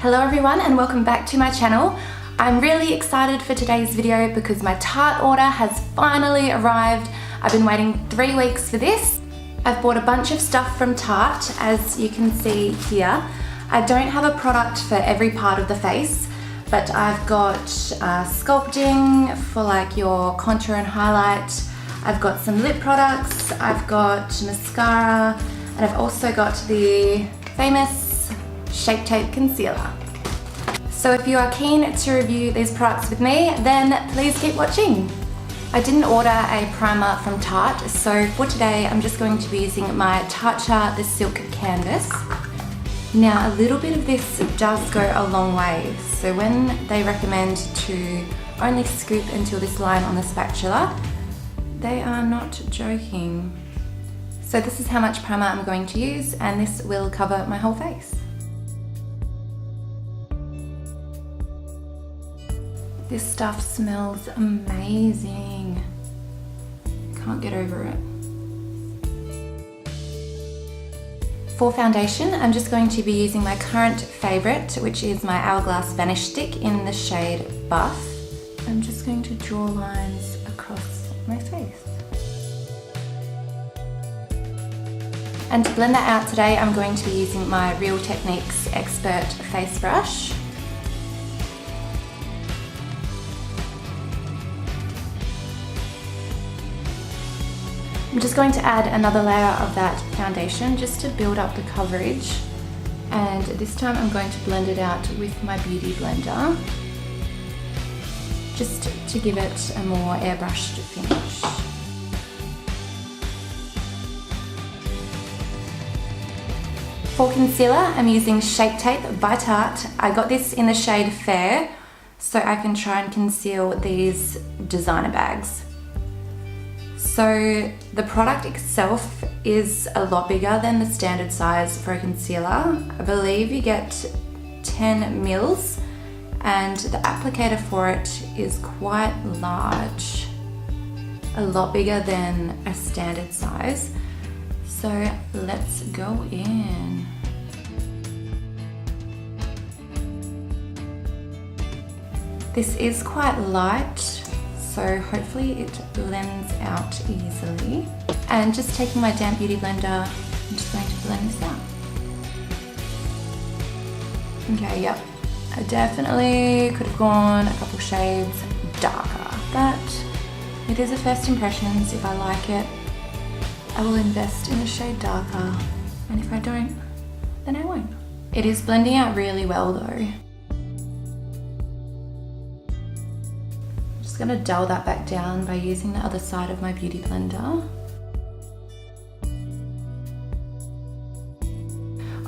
Hello everyone and welcome back to my channel. I'm really excited for today's video because my Tarte order has finally arrived. I've been waiting 3 weeks for this. I've bought a bunch of stuff from Tarte, as you can see here. I don't have a product for every part of the face, but I've got sculpting for like your contour and highlight. I've got some lip products, I've got mascara, and I've also got the famous Shape Tape Concealer. So if you are keen to review these products with me, then please keep watching. I didn't order a primer from Tarte, so for today I'm just going to be using my Tarte the Silk Canvas. Now a little bit of this does go a long way, so when they recommend to only scoop until this line on the spatula, they are not joking. So this is how much primer I'm going to use, and this will cover my whole face. This stuff smells amazing. Can't get over it. For foundation, I'm just going to be using my current favorite, which is my Hourglass Vanish Stick in the shade Buff. I'm just going to draw lines across my face. And to blend that out today, I'm going to be using my Real Techniques Expert Face Brush. I'm just going to add another layer of that foundation just to build up the coverage, and this time I'm going to blend it out with my Beauty Blender just to give it a more airbrushed finish. For concealer, I'm using Shape Tape by Tarte. I got this in the shade Fair so I can try and conceal these designer bags. So the product itself is a lot bigger than the standard size for a concealer. I believe you get 10 mils, and the applicator for it is quite large, a lot bigger than a standard size. So let's go in. This is quite light, so hopefully it blends out easily. And just taking my damp Beauty Blender, I'm just going to blend this out. Okay, yep. I definitely could have gone a couple shades darker, but it is a first impressions. If I like it, I will invest in a shade darker, and if I don't, then I won't. It is blending out really well though. Just gonna dull that back down by using the other side of my Beauty Blender.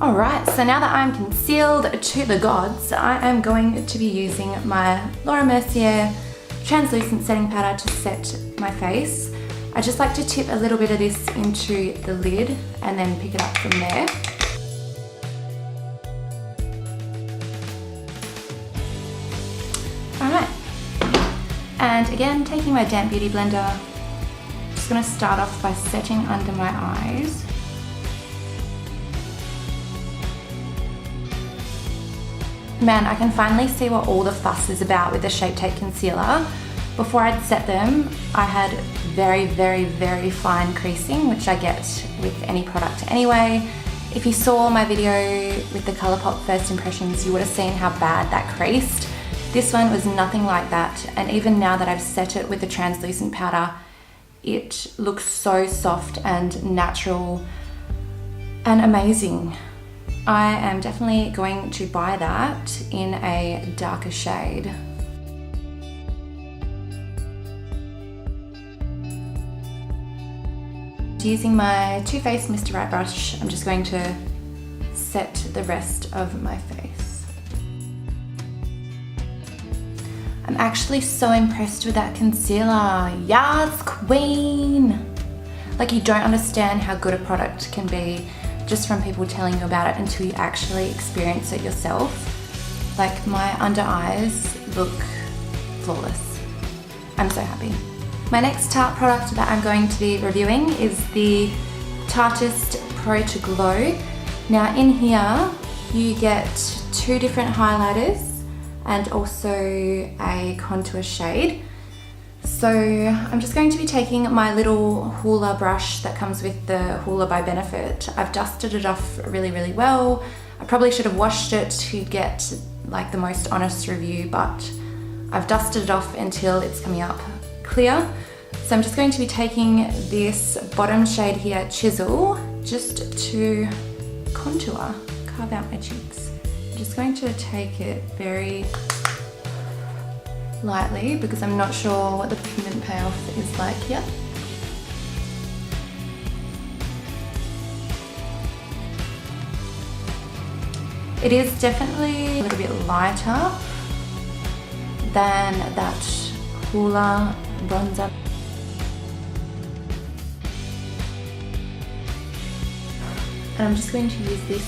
Alright, so now that I'm concealed to the gods, I am going to be using my Laura Mercier translucent setting powder to set my face. I just like to tip a little bit of this into the lid and then pick it up from there. Alright. And again, taking my damp Beauty Blender, I'm just going to start off by setting under my eyes. Man, I can finally see what all the fuss is about with the Shape Tape Concealer. Before I'd set them, I had very fine creasing, which I get with any product anyway. If you saw my video with the Colourpop First Impressions, you would have seen how bad that creased. This one was nothing like that, and even now that I've set it with the translucent powder, it looks so soft and natural and amazing. I am definitely going to buy that in a darker shade. Using my Too Faced Mr. Right brush, I'm just going to set the rest of my face. I'm actually so impressed with that concealer. Yes, queen! Like, you don't understand how good a product can be just from people telling you about it until you actually experience it yourself. Like, my under eyes look flawless. I'm so happy. My next Tarte product that I'm going to be reviewing is the Tartist Pro to Glow. Now in here, you get 2 different highlighters and also a contour shade. So I'm just going to be taking my little Hoola brush that comes with the Hoola by Benefit. I've dusted it off really, really well. I probably should have washed it to get like the most honest review, but I've dusted it off until it's coming up clear. So I'm just going to be taking this bottom shade here, Chisel, just to contour, carve out my cheeks. I'm just going to take it very lightly because I'm not sure what the pigment payoff is like yet. It is definitely a little bit lighter than that Hoola bronzer. And I'm just going to use this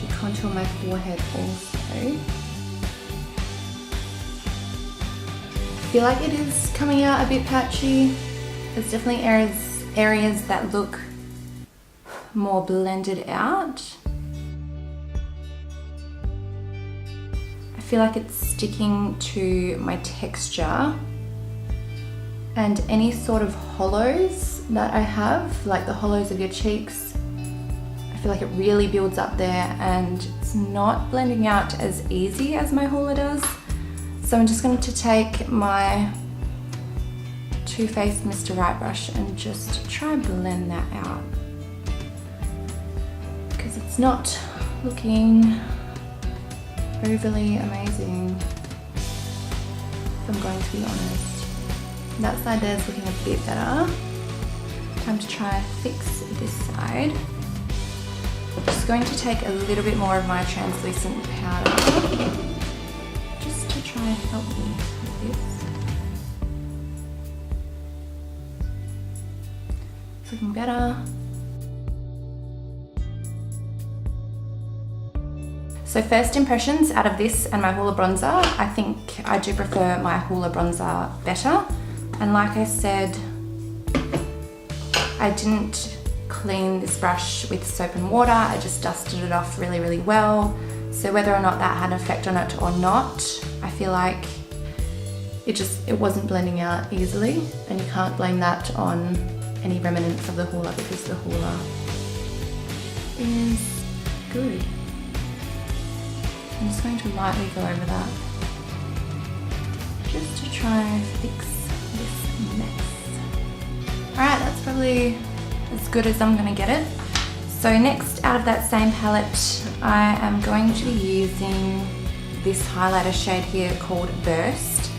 to contour my forehead also. I feel like it is coming out a bit patchy. There's definitely areas that look more blended out. I feel like it's sticking to my texture, and any sort of hollows that I have, like the hollows of your cheeks, I feel like it really builds up there and it's not blending out as easy as my Hoola does. So I'm just going to take my Too Faced Mr. Right brush and just try and blend that out, because it's not looking overly amazing, if I'm going to be honest. That side there is looking a bit better. Time to try fix this side. I'm just going to take a little bit more of my translucent powder just to try and help me with this. It's looking better. So first impressions out of this and my Hoola bronzer, I think I do prefer my Hoola bronzer better. And like I said, I didn't clean this brush with soap and water, I just dusted it off really, really well. So whether or not that had an effect on it or not, I feel like it wasn't blending out easily, and you can't blame that on any remnants of the Hoola because the Hoola is good. I'm just going to lightly go over that just to try and fix this mess. Alright, that's probably as good as I'm going to get it. So next, out of that same palette, I am going to be using this highlighter shade here called Burst,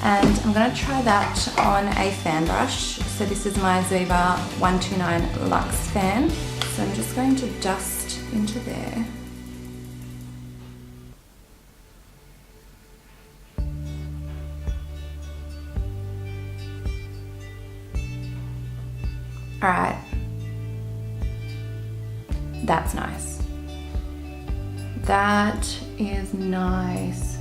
and I'm going to try that on a fan brush. So this is my Ziva 129 Luxe fan. So I'm just going to dust into there. Alright, that's nice. That is nice.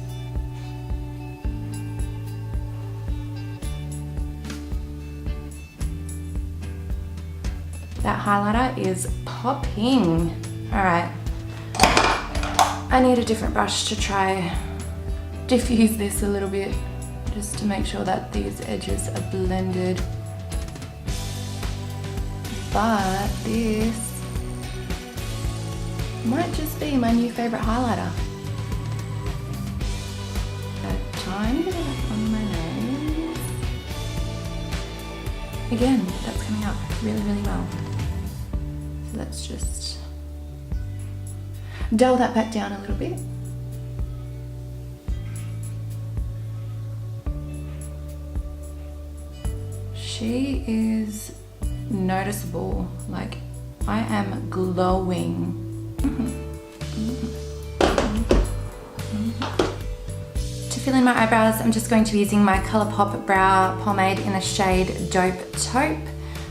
That highlighter is popping. Alright, I need a different brush to try diffuse this a little bit, just to make sure that these edges are blended. But this might just be my new favourite highlighter. A tiny bit on my nose. Again, that's coming up really, really well. So let's just dull that back down a little bit. She is noticeable, like I am glowing. To fill in my eyebrows, I'm just going to be using my Colourpop brow pomade in the shade Dope Taupe,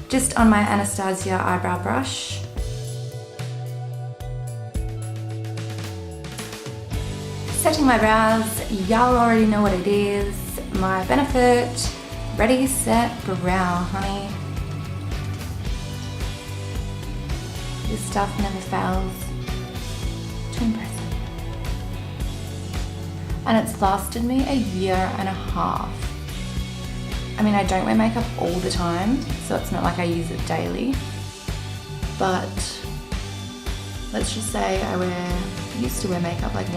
just on my Anastasia eyebrow brush. Setting my brows, y'all already know what it is. My Benefit Ready Set Brow, honey. This stuff never fails. and it's lasted me a year and a half. I mean, I don't wear makeup all the time, so it's not like I use it daily, but let's just say I used to wear makeup like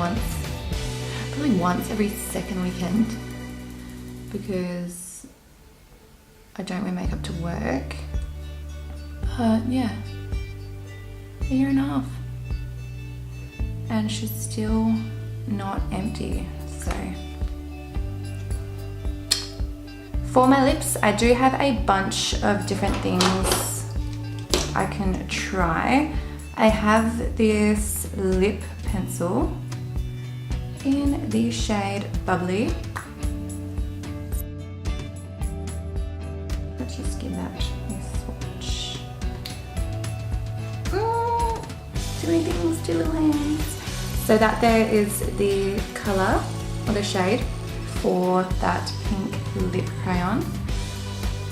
probably once every second weekend, because I don't wear makeup to work. But yeah, a year and a half. And she's still not empty, so. For my lips, I do have a bunch of different things I can try. I have this lip pencil in the shade Bubbly. Let's just give that a swatch. Too many things, too little hands. So that there is the colour or the shade for that pink lip crayon.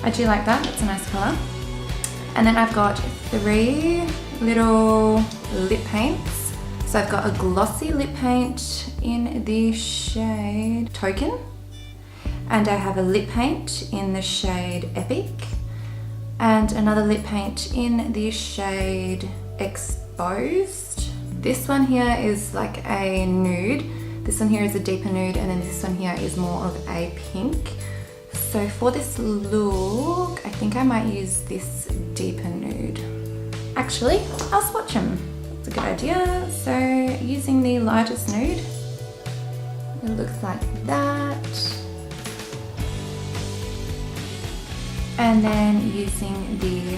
I do like that, it's a nice colour. And then I've got 3 little lip paints. So I've got a glossy lip paint in the shade Token, and I have a lip paint in the shade Epic, and another lip paint in the shade Exposed. This one here is like a nude, this one here is a deeper nude, and then this one here is more of a pink. So for this look, I think I might use this deeper nude. Actually, I'll swatch them. That's a good idea. So using the lightest nude, it looks like that. And then using the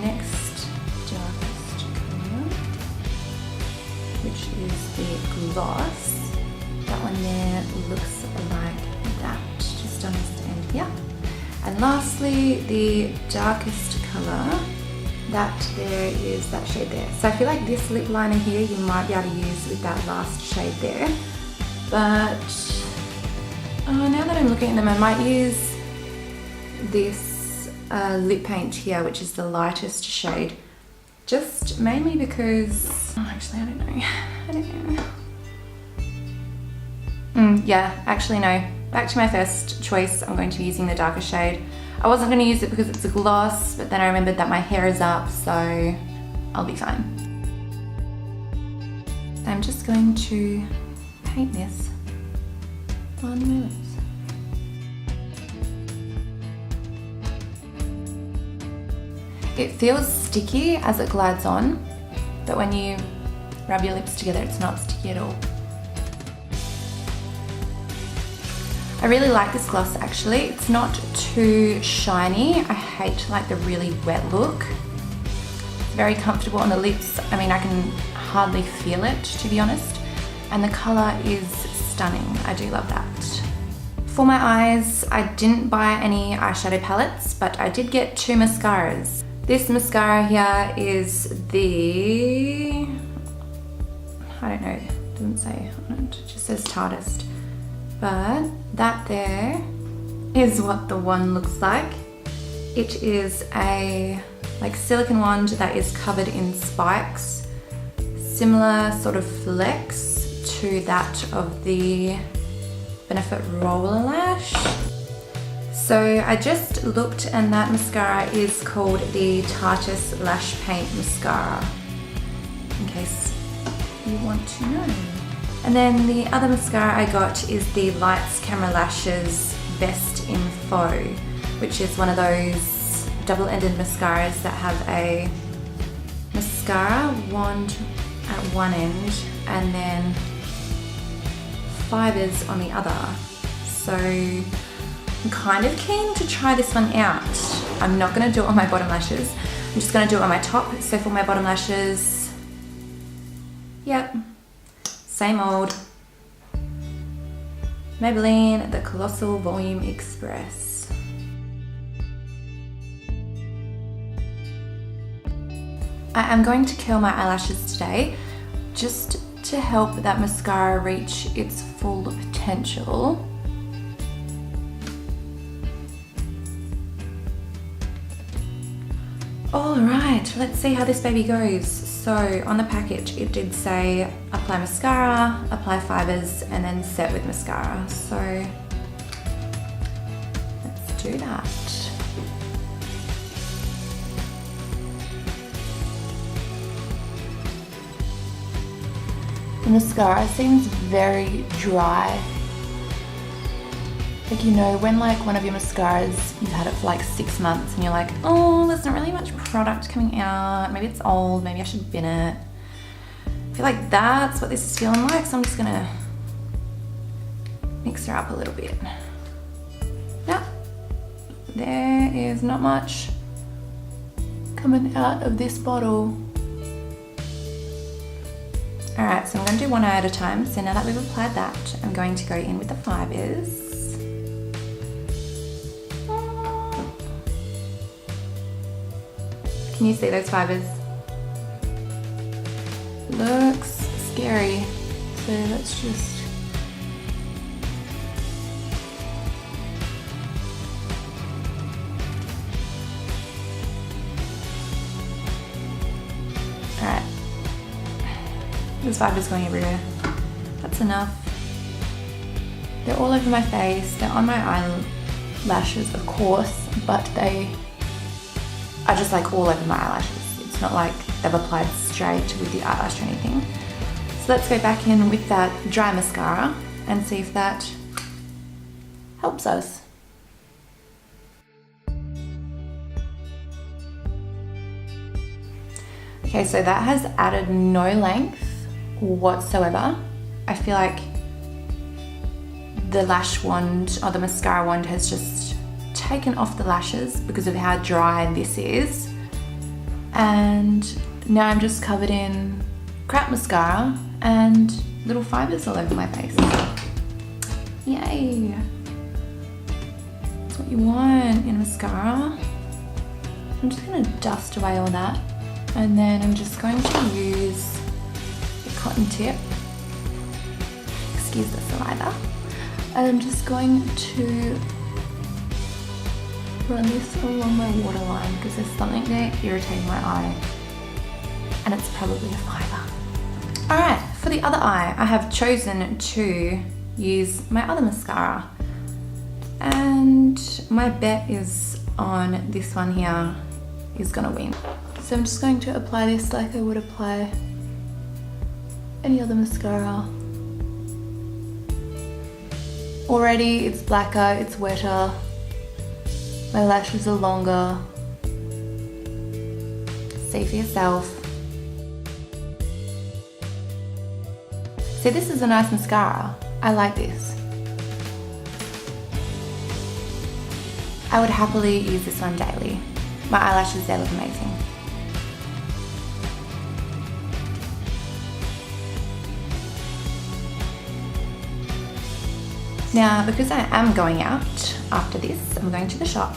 next darkest colour, which is the gloss. That one there looks like that, just on this end here. And lastly, the darkest colour, that there is that shade there. So I feel like this lip liner here you might be able to use with that last shade there. But now that I'm looking at them, I might use this lip paint here, which is the lightest shade. Just mainly because, actually I don't know. Yeah, actually no. Back to my first choice, I'm going to be using the darker shade. I wasn't going to use it because it's a gloss, but then I remembered that my hair is up, so I'll be fine. I'm just going to paint this on my lips. It feels sticky as it glides on, but when you rub your lips together, it's not sticky at all. I really like this gloss actually. It's not too shiny. I hate like the really wet look. It's very comfortable on the lips. I mean, I can hardly feel it, to be honest. And the color is stunning. I do love that. For my eyes, I didn't buy any eyeshadow palettes, but I did get 2 mascaras. This mascara here is the, I don't know, it doesn't say on it, it just says Tarte. But that there is what the wand looks like. It is a like silicone wand that is covered in spikes, similar sort of flex to that of the Benefit Roller Lash. So I just looked, and that mascara is called the Tarte Lash Paint Mascara, in case you want to know. And then the other mascara I got is the Lights Camera Lashes Best in Faux, which is one of those double-ended mascaras that have a mascara wand at one end and then fibers on the other. So I'm kind of keen to try this one out. I'm not going to do it on my bottom lashes. I'm just going to do it on my top. So for my bottom lashes, yep, same old Maybelline The Colossal Volume Express. I am going to curl my eyelashes today just to help that mascara reach its full potential. Alright, let's see how this baby goes. So on the package it did say apply mascara, apply fibers, and then set with mascara. So let's do that. The mascara seems very dry. Like, you know, when like one of your mascaras, you've had it for like 6 months and you're like, oh, there's not really much product coming out. Maybe it's old, maybe I should bin it. I feel like that's what this is feeling like, so I'm just gonna mix her up a little bit. Yeah, there is not much coming out of this bottle. All right, so I'm gonna do one eye at a time. So now that we've applied that, I'm going to go in with the fibers. Can you see those fibers? Looks scary. So let's just... Alright. There's fibers going everywhere. That's enough. They're all over my face. They're on my eyelashes, of course, but they are just like all over my eyelashes. It's not like they've applied straight with the eyelash or anything. So let's go back in with that dry mascara and see if that helps us. Okay, so that has added no length whatsoever. I feel like the lash wand or the mascara wand has just taken off the lashes because of how dry this is, and now I'm just covered in crap mascara and little fibers all over my face. Yay! That's what you want in mascara. I'm just going to dust away all that, and then I'm just going to use a cotton tip, excuse the saliva, and I'm just going to run this along my waterline because there's something there irritating my eye, and it's probably a fiber. Alright, for the other eye, I have chosen to use my other mascara, and my bet is on this one here is gonna win. So I'm just going to apply this like I would apply any other mascara. Already it's blacker, it's wetter. My lashes are longer. See for yourself. See, this is a nice mascara. I like this. I would happily use this one daily. My eyelashes, they look amazing. Now, because I am going out after this, I'm going to the shop.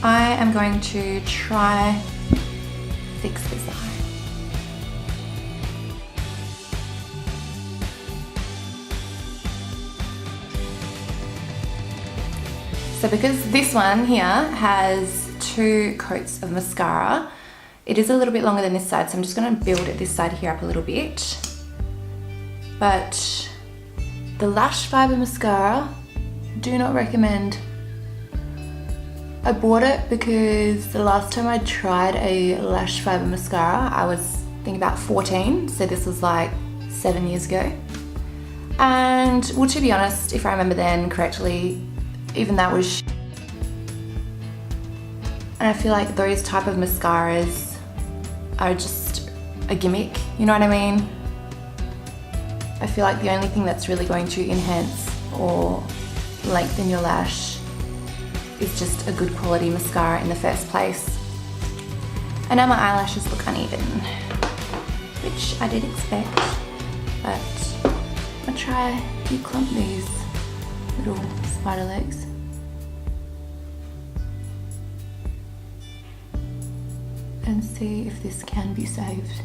I am going to try fix this eye. So because this one here has 2 coats of mascara, it is a little bit longer than this side, so I'm just going to build this side here up a little bit. But the Lash Fiber mascara, do not recommend. I bought it because the last time I tried a Lash Fiber mascara, I was thinking about 14, so this was like 7 years ago. And well, to be honest, if I remember then correctly, even that was and I feel like those type of mascaras are just a gimmick, you know what I mean? I feel like the only thing that's really going to enhance or lengthen your lash is just a good quality mascara in the first place. And now my eyelashes look uneven, which I did expect, but I'll try to clump these little spider legs. And see if this can be saved.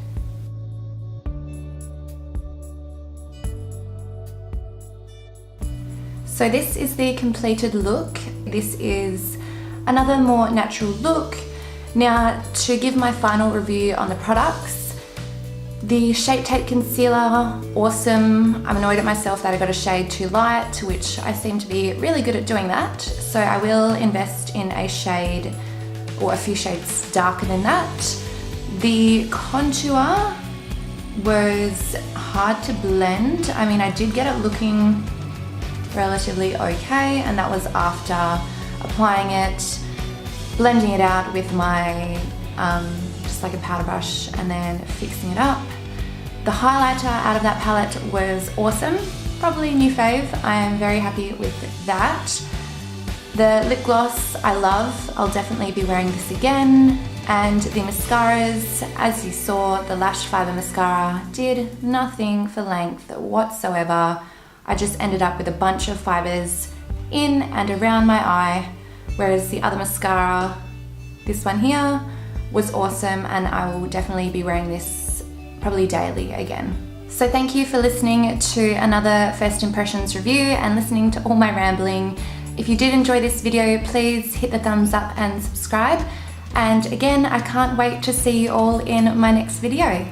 So this is the completed look. This is another more natural look. Now, to give my final review on the products, The Shape Tape Concealer, awesome. I'm annoyed at myself that I got a shade too light, which I seem to be really good at doing that. So I will invest in a shade or a few shades darker than that. The contour was hard to blend. I mean, I did get it looking relatively okay, and that was after applying it, blending it out with my just like a powder brush, and then fixing it up. The highlighter out of that palette was awesome, probably new fave. I am very happy with that. The lip gloss I love, I'll definitely be wearing this again. And the mascaras, as you saw, the Lash Fiber mascara did nothing for length whatsoever. I just ended up with a bunch of fibers in and around my eye, whereas the other mascara, this one here, was awesome, and I will definitely be wearing this probably daily again. So thank you for listening to another First Impressions review and listening to all my rambling. If you did enjoy this video, please hit the thumbs up and subscribe. And again, I can't wait to see you all in my next video.